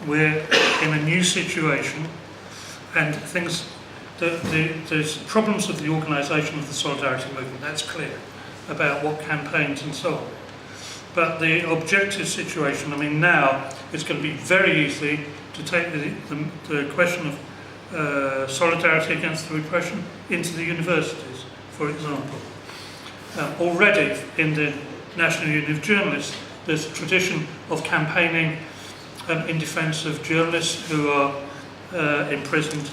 we're in a new situation, and things, there's problems of the organisation of the solidarity movement, that's clear, about what campaigns and so on. But the objective situation, I mean, now it's going to be very easy to take the question of solidarity against the repression into the universities, for example. Already in the National Union of Journalists, there's a tradition of campaigning in defence of journalists who are imprisoned,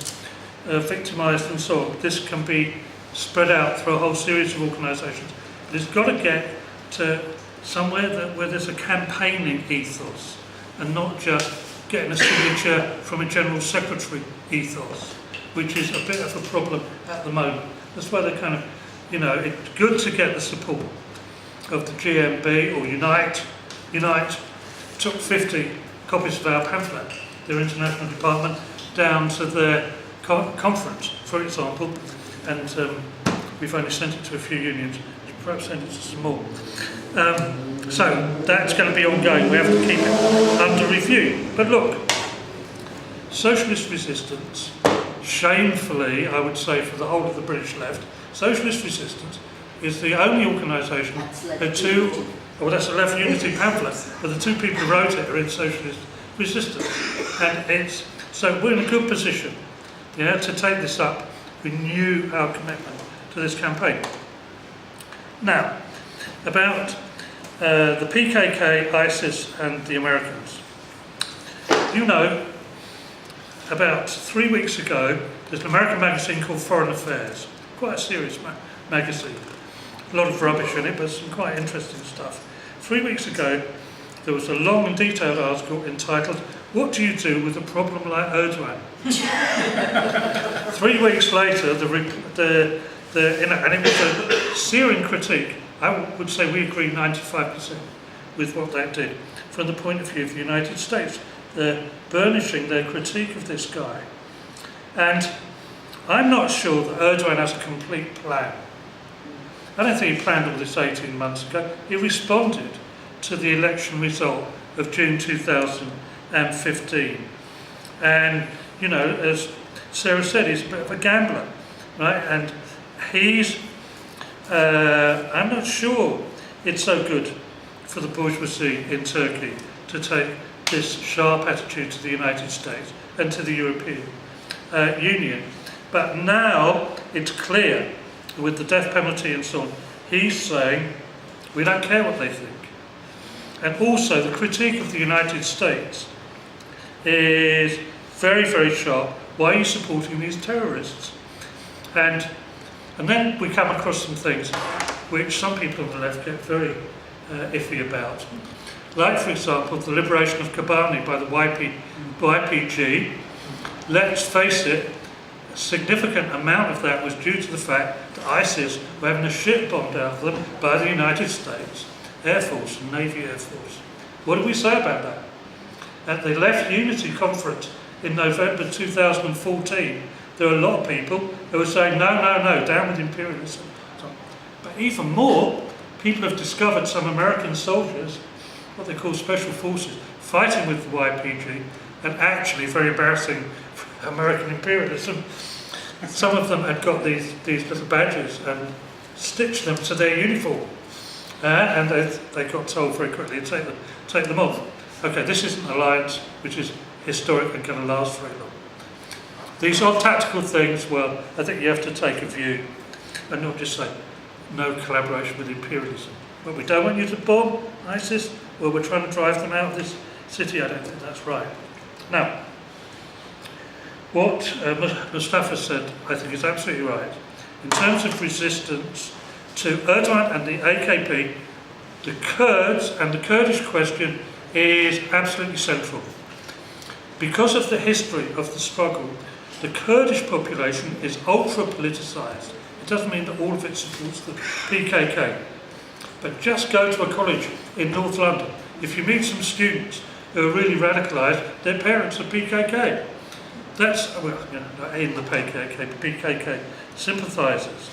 victimised and so on. This can be spread out through a whole series of organisations. But it's got to get to somewhere where there's a campaigning ethos and not just getting a signature from a general secretary ethos, which is a bit of a problem at the moment. That's why they're kind of, it's good to get the support of the GMB or Unite. Unite took 50 copies of our pamphlet, their international department, down to their conference, for example, and we've only sent it to a few unions, perhaps send it to some more. So that's going to be ongoing, we have to keep it under review. But look, socialist resistance, shamefully, I would say for the whole of the British left, socialist resistance is the only organisation, that's a Left Unity pamphlet, but the two people who wrote it are in socialist resistance. And so we're in a good position, to take this up, renew our commitment to this campaign. Now, about the PKK, ISIS and the Americans. About 3 weeks ago, there's an American magazine called Foreign Affairs, quite a serious magazine. A lot of rubbish in it, but some quite interesting stuff. 3 weeks ago, there was a long and detailed article entitled, "What do you do with a problem like Erdoğan?" 3 weeks later, and it was a searing critique. I would say we agree 95% with what that did. From the point of view of the United States, they're burnishing their critique of this guy. And I'm not sure that Erdoğan has a complete plan. I don't think he planned all this 18 months ago. He responded to the election result of June 2015. And, as Sarah said, he's a bit of a gambler, right? And I'm not sure it's so good for the bourgeoisie in Turkey to take this sharp attitude to the United States and to the European Union. But now it's clear, with the death penalty and so on, he's saying, we don't care what they think. And also the critique of the United States is very, very sharp. Why are you supporting these terrorists? And then we come across some things which some people on the left get very iffy about. Like, for example, the liberation of Kobani by the YPG. Let's face it, a significant amount of that was due to the fact that ISIS were having a shit bombed out of them by the United States Air Force and Navy Air Force. What do we say about that? At the Left Unity Conference in November 2014, there were a lot of people who were saying, no, down with imperialism. But even more, people have discovered some American soldiers, what they call special forces, fighting with the YPG, and actually, very embarrassing for American imperialism, some of them had got these little badges and stitched them to their uniform. And they got told very quickly to take them off. Okay, this isn't an alliance which is historic and going to last very long. These are tactical things. Well, I think you have to take a view and not just say no collaboration with imperialism. But we don't want you to bomb ISIS, well, we're trying to drive them out of this city. I don't think that's right. Now, what Mustafa said, I think is absolutely right. In terms of resistance to Erdoğan and the AKP, the Kurds and the Kurdish question is absolutely central. Because of the history of the struggle, the Kurdish population is ultra-politicised. It doesn't mean that all of it supports the PKK. But just go to a college in North London. If you meet some students who are really radicalised, their parents are PKK. That's, well, not in the PKK, but PKK sympathisers.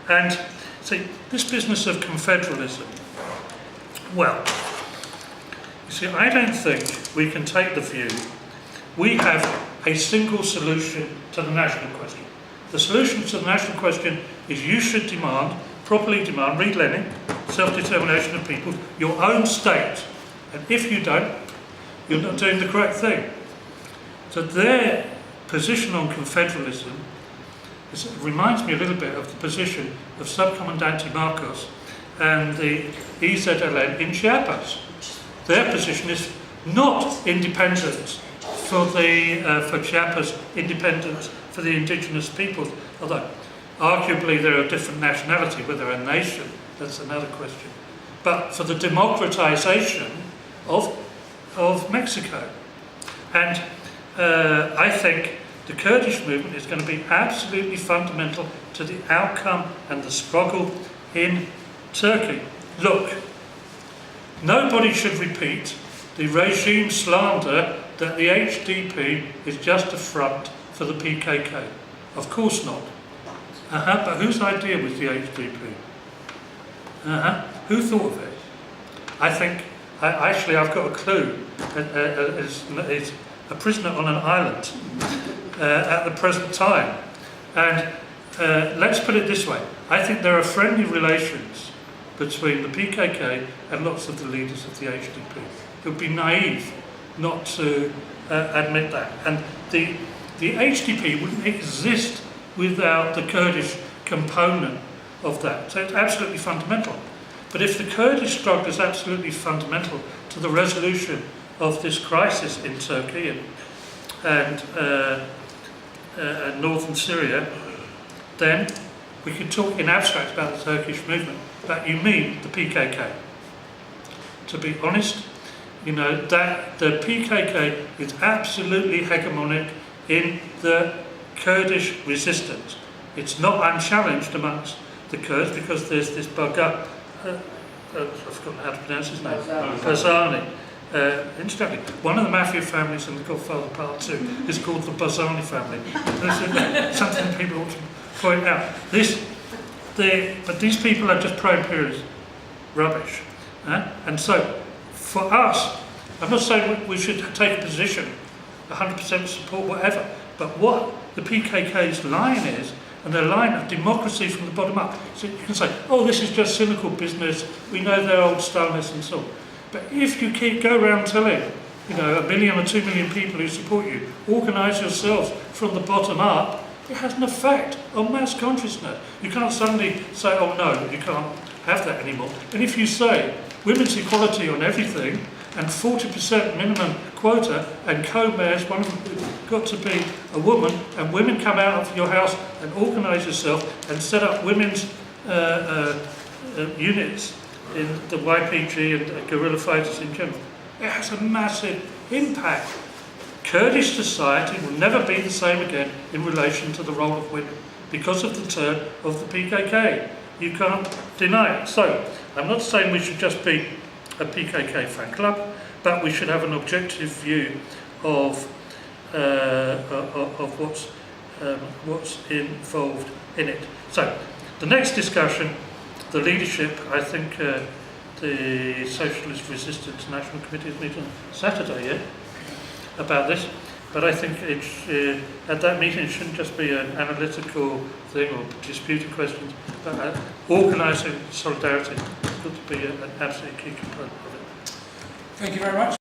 And see, this business of confederalism, well, You see, I don't think we can take the view we have a single solution to the national question. The solution to the national question is you should demand, properly demand, read Lenin, self-determination of people, your own state. And if you don't, you're not doing the correct thing. So their position on confederalism reminds me a little bit of the position of Subcomandante Marcos and the EZLN in Chiapas. Their position is not independence for Chiapas, independence for the indigenous peoples, although arguably they're a different nationality, whether they're a nation, that's another question. But for the democratization of Mexico. And I think the Kurdish movement is going to be absolutely fundamental to the outcome and the struggle in Turkey. Look, nobody should repeat the regime slander that the HDP is just a front for the PKK. Of course not. But whose idea was the HDP? Who thought of it? I think, I've got a clue. It's a prisoner on an island at the present time. And let's put it this way. I think there are friendly relations between the PKK and lots of the leaders of the HDP. It would be naive not to admit that. And the HDP wouldn't exist without the Kurdish component of that. So it's absolutely fundamental. But if the Kurdish struggle is absolutely fundamental to the resolution of this crisis in Turkey and northern Syria, then we could talk in abstract about the Turkish movement, but you mean the PKK. To be honest, you know, that the PKK is absolutely hegemonic in the Kurdish resistance. It's not unchallenged amongst the Kurds because there's this I've forgotten how to pronounce his name, Barzani. Incidentally, one of the mafia families in The Godfather Part 2 is called the Barzani family. That's something people ought to point out. But these people are just pro-imperialist rubbish. And so, for us, I'm not saying we should take a position, 100% support, whatever, but what the PKK's line is, and their line of democracy from the bottom up. So you can say, oh, this is just cynical business, we know they're old Stalinists and so on. But if you go around telling, 1 million or 2 million people who support you, organise yourselves from the bottom up, it has an effect on mass consciousness. You can't suddenly say, oh no, you can't have that anymore. And if you say women's equality on everything, and 40% minimum quota, and co-mayors, one of them got to be a woman, and women come out of your house and organise yourself and set up women's units in the YPG and guerrilla fighters in general. It has a massive impact. Kurdish society will never be the same again in relation to the role of women because of the turn of the PKK. You can't deny it. So, I'm not saying we should just be a PKK fan club, but we should have an objective view of what's involved in it. So, the next discussion, the leadership, I think the Socialist Resistance National Committee is meeting on Saturday, about this. But I think at that meeting it shouldn't just be an analytical thing or disputed questions, but organising solidarity is got to be an absolute key component of it. Thank you very much.